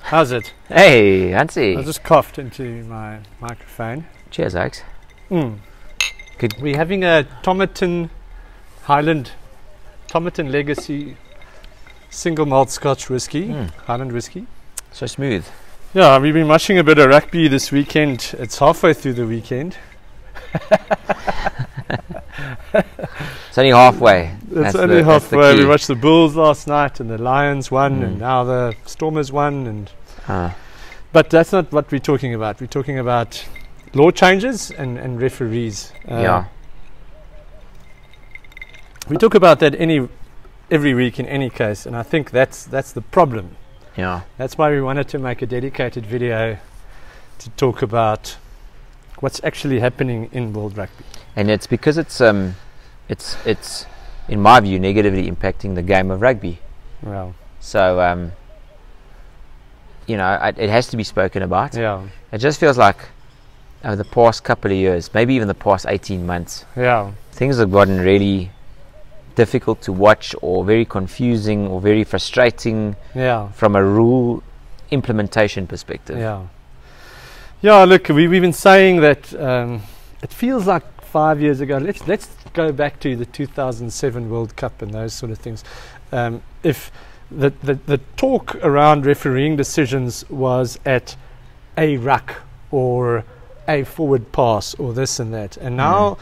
How's it? Hey, Hansi. I just coughed into my microphone. Cheers, Alex. Good. We're having a Tomerton Highland, Tomerton Legacy single malt Scotch whiskey, Highland whiskey. So smooth. Yeah, we've been watching a bit of rugby this weekend. It's halfway through the weekend. It's only halfway. It's only halfway. We watched the Bulls last night, and the Lions won, and now the Stormers won. And but that's not what we're talking about. We're talking about law changes and referees. Yeah. We talk about that every week in any case, and I think that's the problem. Yeah. That's why we wanted to make a dedicated video to talk about what's actually happening in World Rugby. And it's because it's in my view negatively impacting the game of rugby. Well. So it has to be spoken about. Yeah. It just feels like over the past couple of years, maybe even the past 18 months, things have gotten really difficult to watch, or very confusing, or very frustrating from a rule implementation perspective. Yeah, look, we've been saying that it feels like 5 years ago. Let's go back to the 2007 World Cup and those sort of things. If the talk around refereeing decisions was at a ruck or a forward pass or this and that, and now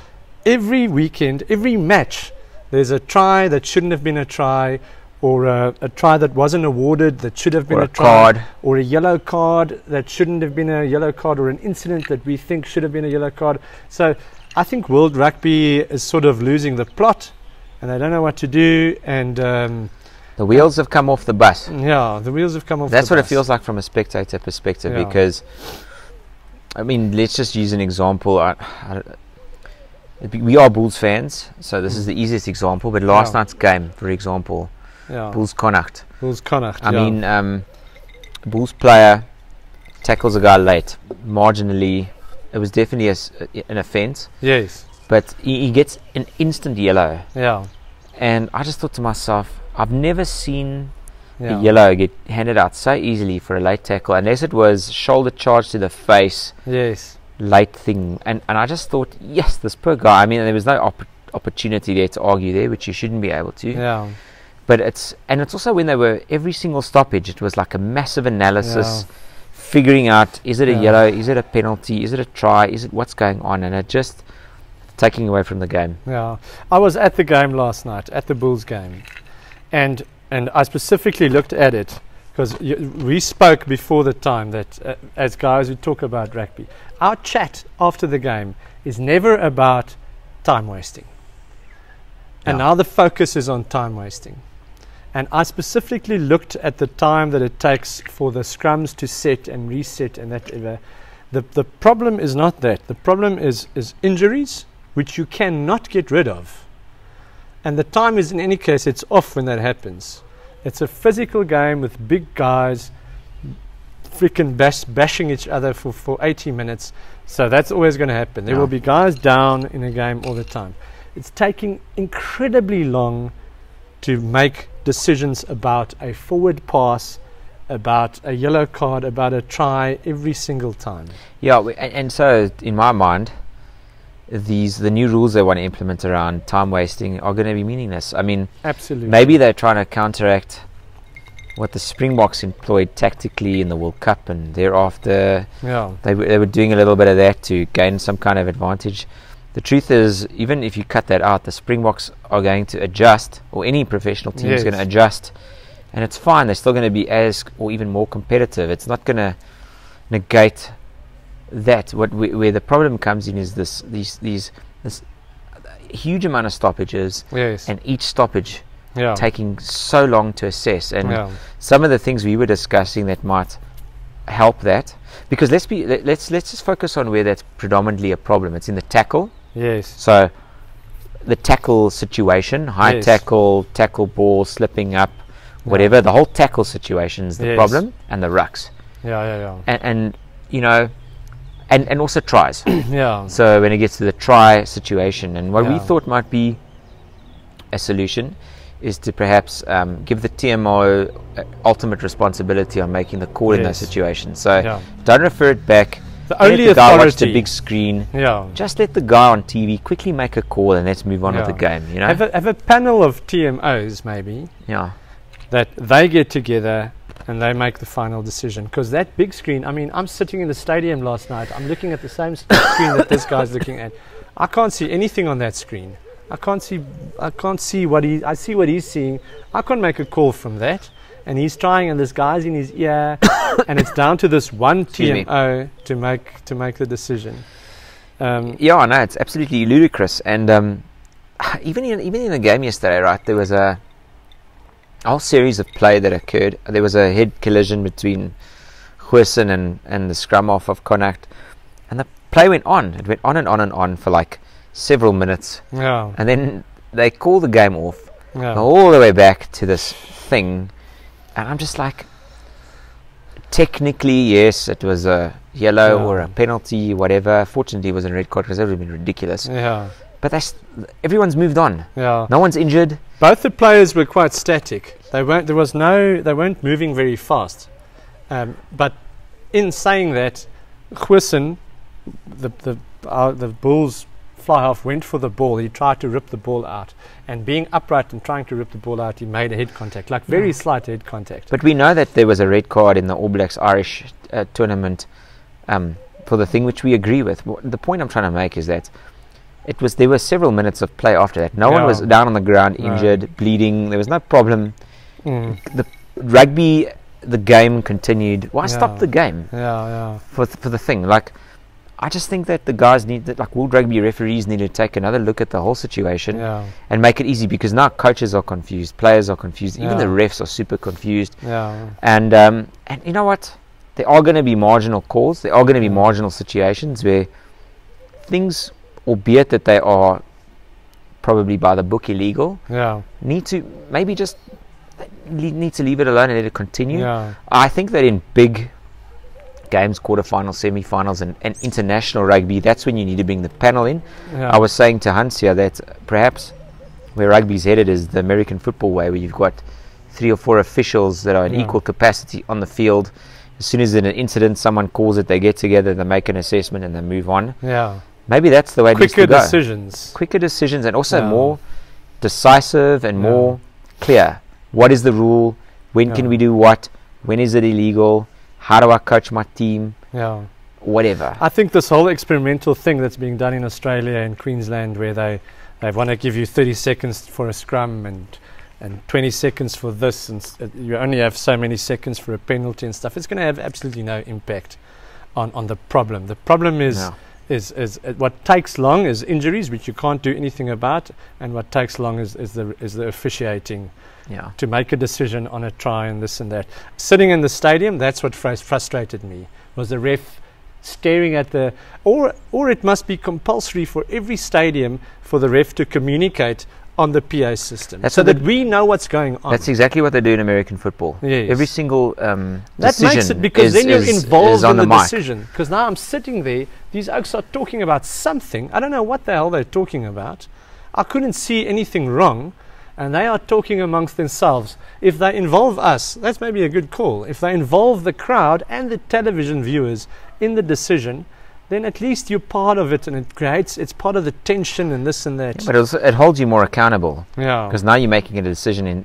every weekend, every match, there's a try that shouldn't have been a try, or a try that wasn't awarded that should have been a try, card, or a yellow card that shouldn't have been a yellow card, or an incident that we think should have been a yellow card. So I think World Rugby is sort of losing the plot, and they don't know what to do, and the wheels have come off the bus. Yeah, the wheels have come off. That's the what bus. It feels like from a spectator perspective, because I mean, let's just use an example. We are Bulls fans, so this is the easiest example, but last night's game, for example, Bulls Connacht. I mean, Bulls player tackles a guy late, marginally. It was definitely an offence. Yes. But he gets an instant yellow. Yeah. And I just thought to myself, I've never seen a yellow get handed out so easily for a late tackle, unless it was shoulder charge to the face. Yes. Late thing, and I just thought, yes, this poor guy. I mean, there was no opportunity there to argue there, which you shouldn't be able to. Yeah. But it's also when they were every single stoppage, it was like a massive analysis, figuring out, is it a yellow, is it a penalty, is it a try, is it what's going on, and it just taking away from the game. Yeah, I was at the game last night, at the Bulls game, and I specifically looked at it because we spoke before the time that as guys who talk about rugby, our chat after the game is never about time wasting. And now the focus is on time wasting. And I specifically looked at the time that it takes for the scrums to set and reset, and that the problem is not that. The problem is injuries, which you cannot get rid of. And the time is, in any case, it's off when that happens. It's a physical game with big guys freaking bashing each other for 80 minutes. So that's always going to happen. There will be guys down in a game all the time. It's taking incredibly long to make decisions about a forward pass, about a yellow card, about a try every single time. Yeah, and so in my mind, the new rules they want to implement around time wasting are going to be meaningless. I mean, absolutely. Maybe they're trying to counteract what the Springboks employed tactically in the World Cup, and thereafter they were doing a little bit of that to gain some kind of advantage. The truth is, even if you cut that out, the Springboks are going to adjust, or any professional team is going to adjust, and it's fine. They're still going to be as or even more competitive. It's not going to negate that. Where the problem comes in is this huge amount of stoppages, and each stoppage taking so long to assess, and some of the things we were discussing that might help that, because let's just focus on where that's predominantly a problem. It's in the tackle. So the tackle situation, high tackle ball slipping up, whatever, the whole tackle situation is the problem, and the rucks. And you know, and also tries. So when it gets to the try situation, and what we thought might be a solution is to perhaps give the TMO ultimate responsibility on making the call in those situations. So don't refer it back. The only let the guy authority. watch the big screen. Yeah. Just let the guy on TV quickly make a call and let's move on with the game. You know. Have a panel of TMOs maybe. Yeah. That they get together and they make the final decision. Because that big screen, I mean, I'm sitting in the stadium last night. I'm looking at the same screen that this guy's looking at. I can't see anything on that screen. I can't see what I see what he's seeing. I can't make a call from that. And he's trying, and this guy's in his ear, and it's down to this one TMO to make the decision. Yeah, no, it's absolutely ludicrous. And even in the game yesterday, right, there was a whole series of play that occurred. There was a head collision between Goosen and the scrum half of Connacht, and the play went on. It went on and on and on for like several minutes. Yeah. And then they call the game off, all the way back to this thing. And I'm just like, technically, yes, it was a yellow or a penalty, whatever. Fortunately, it was a red card because that would have been ridiculous. Yeah. But everyone's moved on. Yeah. No one's injured. Both the players were quite static. They weren't moving very fast. But in saying that, Goosen, the Bulls fly half went for the ball. He tried to rip the ball out, and being upright and trying to rip the ball out, he made a head contact, like very slight head contact. But we know that there was a red card in the All Blacks Irish tournament for the thing which we agree with. The point I'm trying to make is that there were several minutes of play after that. No one was down on the ground, injured, bleeding. There was no problem. The rugby, the game continued. Why stop the game? For the thing, like. I just think that the guys like World Rugby referees need to take another look at the whole situation and make it easy, because now coaches are confused, players are confused, even the refs are super confused. And you know what? There are going to be marginal calls. There are going to be marginal situations where things, albeit that they are probably by the book illegal, need to maybe just need to leave it alone and let it continue. I think that in big games, quarterfinals, semi-finals, and international rugby, that's when you need to bring the panel in. I was saying to Hans here that perhaps where rugby's headed is the American football way, where you've got 3 or 4 officials that are in equal capacity on the field. As soon as there's an incident, someone calls it, they get together, they make an assessment, and they move on. Maybe that's the way it needs to go. Quicker decisions, and also more decisive and more clear. What is the rule? When can we do what? When is it illegal? How do I coach my team? Whatever. I think this whole experimental thing that's being done in Australia and Queensland, where they want to give you 30 seconds for a scrum and 20 seconds for this, and you only have so many seconds for a penalty and stuff, it's going to have absolutely no impact on the problem. The problem is what takes long is injuries, which you can't do anything about, and what takes long is the officiating. To make a decision on a try and this and that. Sitting in the stadium, that's what frustrated me, was the ref staring at the... Or it must be compulsory for every stadium for the ref to communicate on the PA system, so that we know what's going on. That's exactly what they do in American football. Every single that makes it, because then you're involved in the decision. Because now I'm sitting there, these oaks are talking about something. I don't know what the hell they're talking about. I couldn't see anything wrong. And they are talking amongst themselves. If they involve us, that's maybe a good call. If they involve the crowd and the television viewers in the decision, then at least you're part of it, and it's part of the tension and this and that. But it holds you more accountable. Because now you're making a decision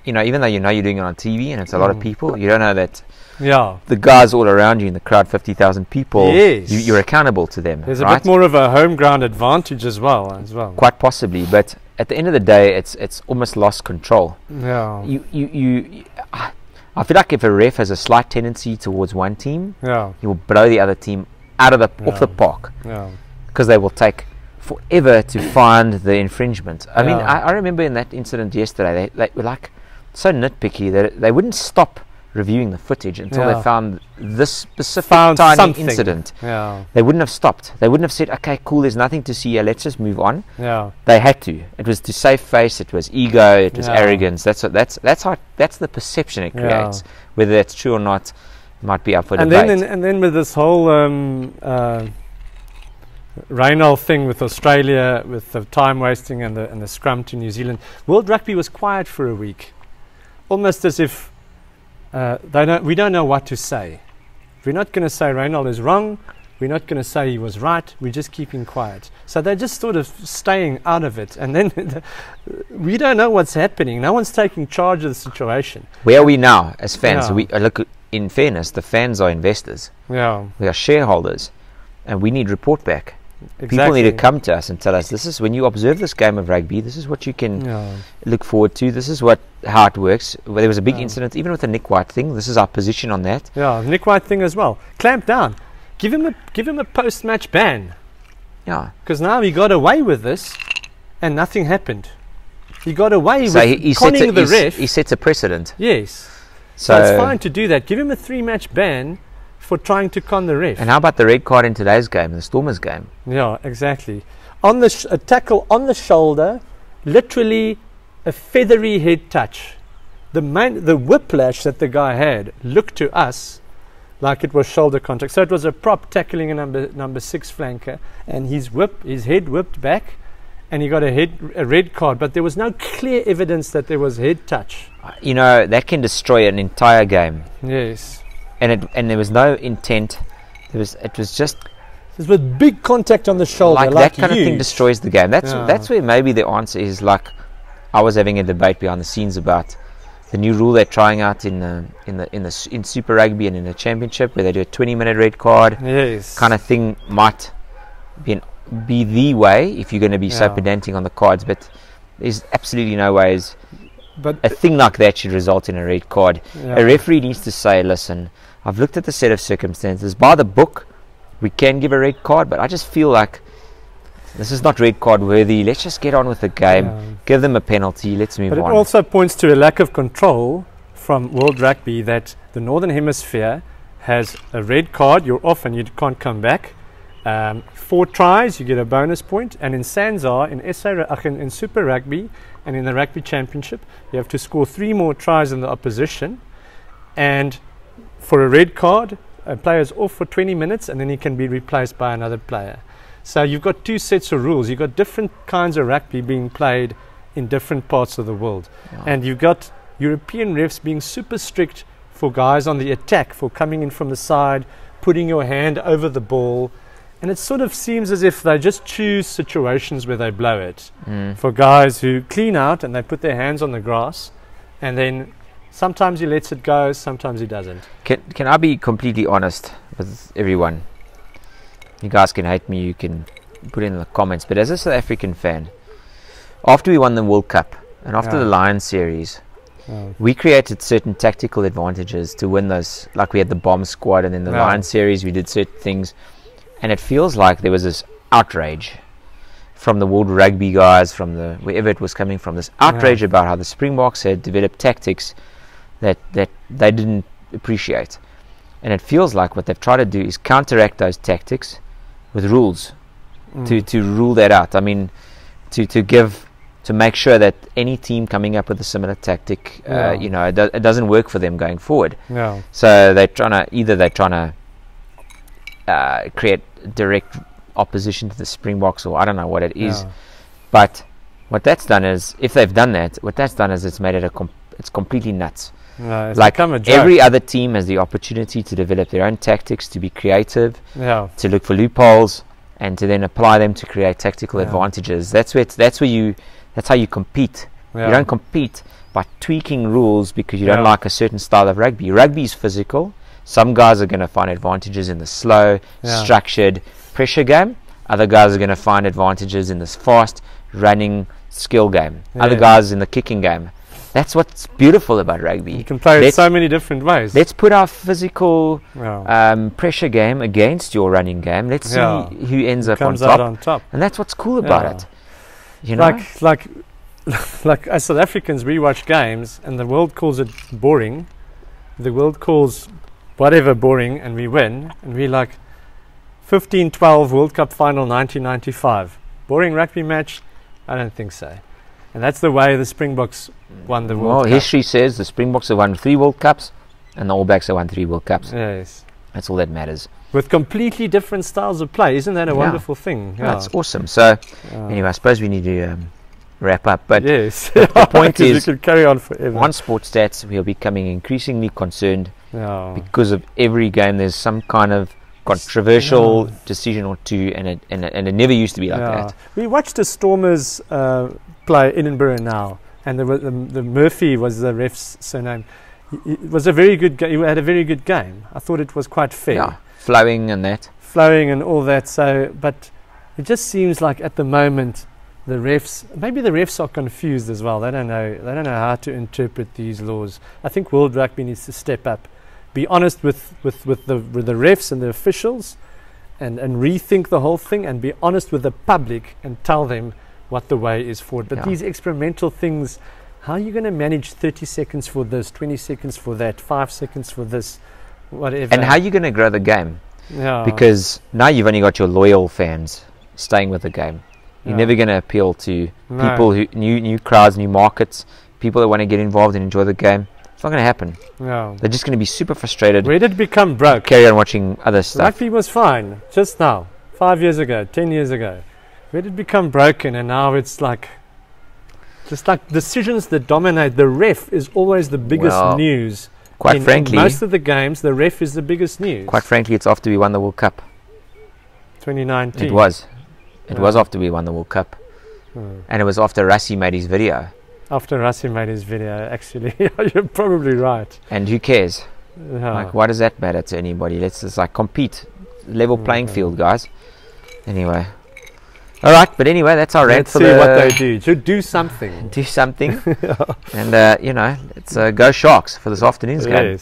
even though you're doing it on TV and it's a lot of people, you don't know that the guys all around you in the crowd, 50,000 people, you're accountable to them. There's a bit more of a home ground advantage as well. Quite possibly, but at the end of the day, it's almost lost control. I feel like if a ref has a slight tendency towards one team, he will blow the other team off the park, because they will take forever to find the infringement. I mean, I remember in that incident yesterday, they were like so nitpicky that they wouldn't stop reviewing the footage until they found this specific tiny incident. They wouldn't have stopped. They wouldn't have said, okay, cool, there's nothing to see here, let's just move on. They had to. It was to save face, it was ego, it was arrogance. That's the perception it creates. Whether that's true or not might be up for debate. And then with this whole Reynolds thing with Australia, with the time wasting and the scrum to New Zealand. World Rugby was quiet for a week, almost as if we don't know what to say. We're not going to say Reynolds is wrong. We're not going to say he was right. We're just keeping quiet. So they're just sort of staying out of it. And then we don't know what's happening. No one's taking charge of the situation. Where are we now as fans? We look. In fairness, the fans are investors. Yeah, we are shareholders, and we need report back. Exactly. People need to come to us and tell us, this is when you observe this game of rugby, this is what you can look forward to, this is how it works. Well, there was a big incident, even with the Nick White thing, this is our position on that. Yeah, Nick White thing as well. Clamp down. Give him a post-match ban. Yeah. Because now he got away with this, and nothing happened. He got away with conning the ref. He sets a precedent. Yes. So it's fine to do that. Give him a 3-match ban for trying to con the ref. And how about the red card in today's game, the Stormers game? Yeah, exactly. On the a tackle on the shoulder, literally a feathery head touch. The whiplash that the guy had looked to us like it was shoulder contact. So it was a prop tackling a number 6 flanker, and his head whipped back, and he got a red card. But there was no clear evidence that there was head touch. You know, that can destroy an entire game. Yes. And there was no intent. It was just with big contact on the shoulder, like that kind of thing destroys the game. That's where maybe the answer is. Like, I was having a debate behind the scenes about the new rule they're trying out in Super Rugby and in the Championship, where they do a 20-minute red card. Yes. Kind of thing might be the way if you're going to be so pedantic on the cards, but there's absolutely no ways. But a thing like that should result in a red card. A referee needs to say, listen, I've looked at the set of circumstances. By the book, we can give a red card, but I just feel like this is not red card worthy. Let's just get on with the game. Give them a penalty. Let's move on. But it also points to a lack of control from World Rugby, that the Northern Hemisphere has a red card. You're off and you can't come back. 4 tries, you get a bonus point. And in Sanzar, in Super Rugby and in the Rugby Championship, you have to score 3 more tries than the opposition. And for a red card, a player's off for 20 minutes and then he can be replaced by another player. So you've got 2 sets of rules. You've got different kinds of rugby being played in different parts of the world. And you've got European refs being super strict for guys on the attack, for coming in from the side, putting your hand over the ball. And it sort of seems as if they just choose situations where they blow it. For guys who clean out and they put their hands on the grass, and then sometimes he lets it go, sometimes he doesn't. Can I be completely honest with everyone? You guys can hate me, you can put it in the comments, but as a South African fan, after we won the World Cup and after the Lions series, we created certain tactical advantages to win those. Like, we had the bomb squad, and in the Lions series we did certain things. And it feels like there was this outrage from the World Rugby guys, from wherever it was coming from, this outrage about how the Springboks had developed tactics that they didn't appreciate. And it feels like what they've tried to do is counteract those tactics with rules, to rule that out. I mean, to make sure that any team coming up with a similar tactic, it doesn't work for them going forward. So they're trying to create direct opposition to the Springboks, or I don't know what it is. But what that's done is, if they've done that, it's made it it's completely nuts. It's like, every other team has the opportunity to develop their own tactics, to be creative, to look for loopholes, and to then apply them to create tactical advantages. That's how you compete. You don't compete by tweaking rules because you don't like a certain style of rugby. Rugby is physical. Some guys are going to find advantages in the slow, structured pressure game. Other guys are going to find advantages in this fast, running skill game. Other guys in the kicking game. That's what's beautiful about rugby. You can play it so many different ways. Let's put our physical pressure game against your running game. Let's see who ends up on top. And that's what's cool about it. You know? Like as South Africans, we watch games and the world calls it boring. The world calls whatever boring, and we win. And we like 15-12 World Cup final 1995. Boring rugby match? I don't think so. And that's the way the Springboks won the World Cup. History says the Springboks have won 3 World Cups and the All Blacks have won 3 World Cups. Yes. That's all that matters. with completely different styles of play. Isn't that a wonderful thing? Yeah, that's awesome. So anyway, I suppose we need to wrap up. But yes, the point is, we could carry on forever. On Sports Stats, we are becoming increasingly concerned because of every game there's some kind of controversial decision or two, and it never used to be like that. We watched the Stormers play Edinburgh now, and the Murphy was the ref's surname. It was a very good game. He had a very good game. I thought it was quite fair. Yeah, flowing and all that. So, but it just seems like at the moment the refs, maybe the refs are confused as well. They don't know how to interpret these laws. I think World Rugby needs to step up, be honest with the refs and the officials, and rethink the whole thing, and be honest with the public and tell them what the way is forward. But these experimental things, how are you going to manage 30 seconds for this, 20 seconds for that, 5 seconds for this, whatever? And how are you going to grow the game? Because now you've only got your loyal fans staying with the game. You're never going to appeal to people who new crowds, new markets, people that want to get involved and enjoy the game. It's not going to happen. They're just going to be super frustrated. Where did it become broke? Carry on watching other stuff. Rugby was fine just now, 5 years ago, 10 years ago. Where did it become broken? And now it's like, just like decisions that dominate. The ref is always the biggest news. Quite frankly, in most of the games, the ref is the biggest news. Quite frankly, it's after we won the World Cup. 2019. It was. It was after we won the World Cup. And it was after Rassie made his video. After Rassie made his video, actually. You're probably right. And who cares? Like, why does that matter to anybody? Let's just like compete. Level playing field, guys. Anyway. All right, but anyway, that's our rant. Let's see what they do. Should do something. Do something. And, let's go Sharks for this afternoon's game.